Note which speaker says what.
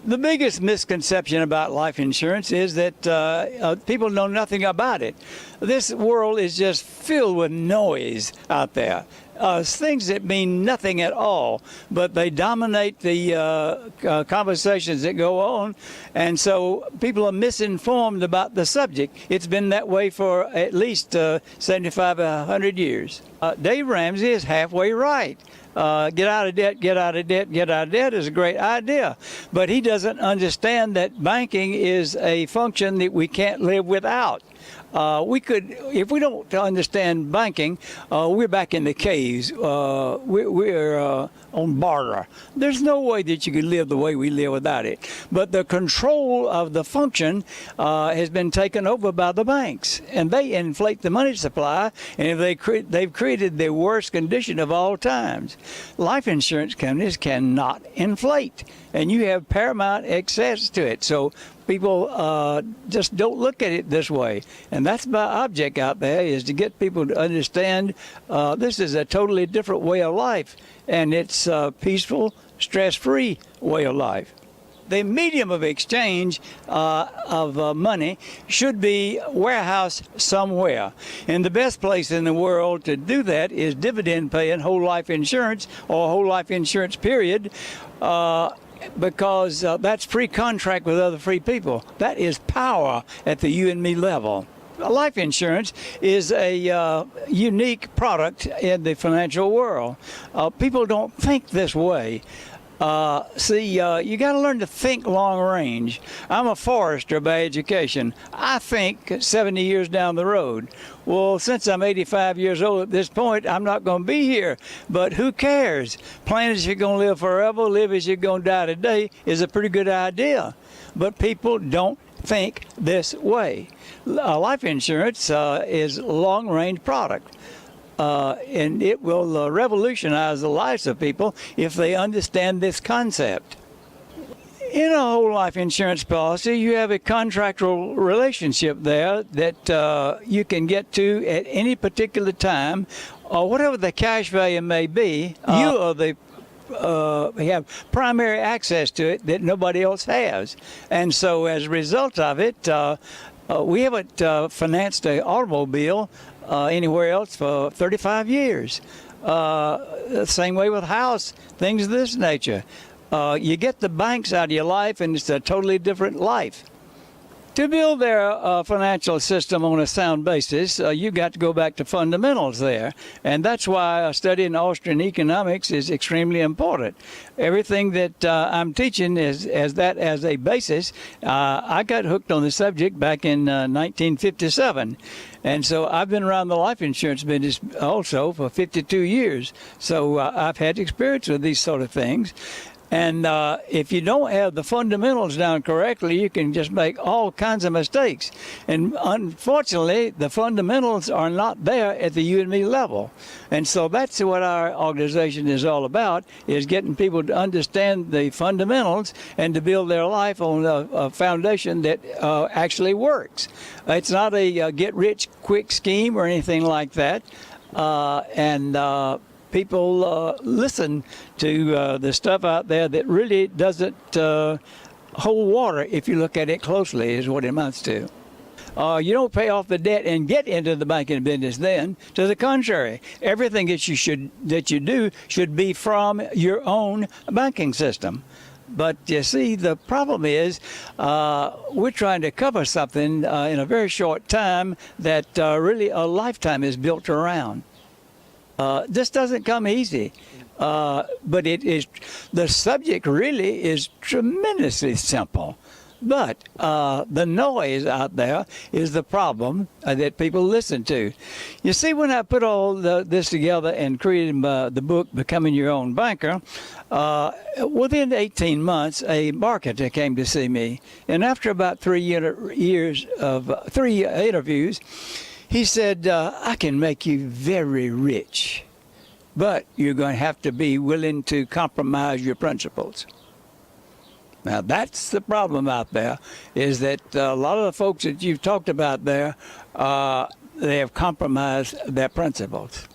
Speaker 1: The biggest misconception about life insurance is that people know nothing about it. This world is just filled with noise out there. Things that mean nothing at all, but they dominate the conversations that go on, and so people are misinformed about the subject. It's been that way for at least 75, 100 years. Dave Ramsey is halfway right. Get out of debt, get out of debt, get out of debt is a great idea. But he doesn't understand that banking is a function that we can't live without. If we don't understand banking, we're back in the caves. We're on barter. There's no way that you can live the way we live without it. But the control of the function has been taken over by the banks, and they inflate the money supply, and they've created the worst condition of all times. Life insurance companies cannot inflate, and you have paramount access to it. So people just don't look at it this way. And that's my object out there, is to get people to understand this is a totally different way of life, and it's a peaceful, stress-free way of life. The medium of exchange of money should be warehoused somewhere. And the best place in the world to do that is dividend paying whole life insurance, or whole life insurance period, because that's free contract with other free people. That is power at the you and me level. Life insurance is a unique product in the financial world. People don't think this way. You got to learn to think long range. I'm a forester by education. I think 70 years down the road. Well, since I'm 85 years old at this point, I'm not going to be here. But who cares? Plan as you're going to live forever, live as you're going to die today is a pretty good idea. But people don't think this way. Life insurance is a long-range product. And it will revolutionize the lives of people if they understand this concept. In a whole life insurance policy, you have a contractual relationship there that you can get to at any particular time, or whatever the cash value may be. You are the have primary access to it that nobody else has. And so as a result of it, we haven't financed an automobile anywhere else for 35 years. The same way with house, things of this nature. You get the banks out of your life, and it's a totally different life. To build their financial system on a sound basis, you got to go back to fundamentals there. And that's why studying Austrian economics is extremely important. Everything that I'm teaching is as a basis. I got hooked on the subject back in 1957. And so I've been around the life insurance business also for 52 years. So I've had experience with these sort of things. And if you don't have the fundamentals down correctly, you can just make all kinds of mistakes. And unfortunately, the fundamentals are not there at the you and me level. And so that's what our organization is all about, is getting people to understand the fundamentals and to build their life on a foundation that actually works. It's not a get-rich-quick scheme or anything like that. People listen to the stuff out there that really doesn't hold water if you look at it closely, is what it amounts to. You don't pay off the debt and get into the banking business then. To the contrary, everything that you do should be from your own banking system. But you see, the problem is we're trying to cover something in a very short time that really a lifetime is built around. This doesn't come easy, but the subject really is tremendously simple. But the noise out there is the problem that people listen to. You see, when I put all this together and created the book, Becoming Your Own Banker, within 18 months, a marketer came to see me. And after about 3 years of 3 interviews, he said, I can make you very rich, but you're going to have to be willing to compromise your principles. Now, that's the problem out there, is that a lot of the folks that you've talked about there, they have compromised their principles.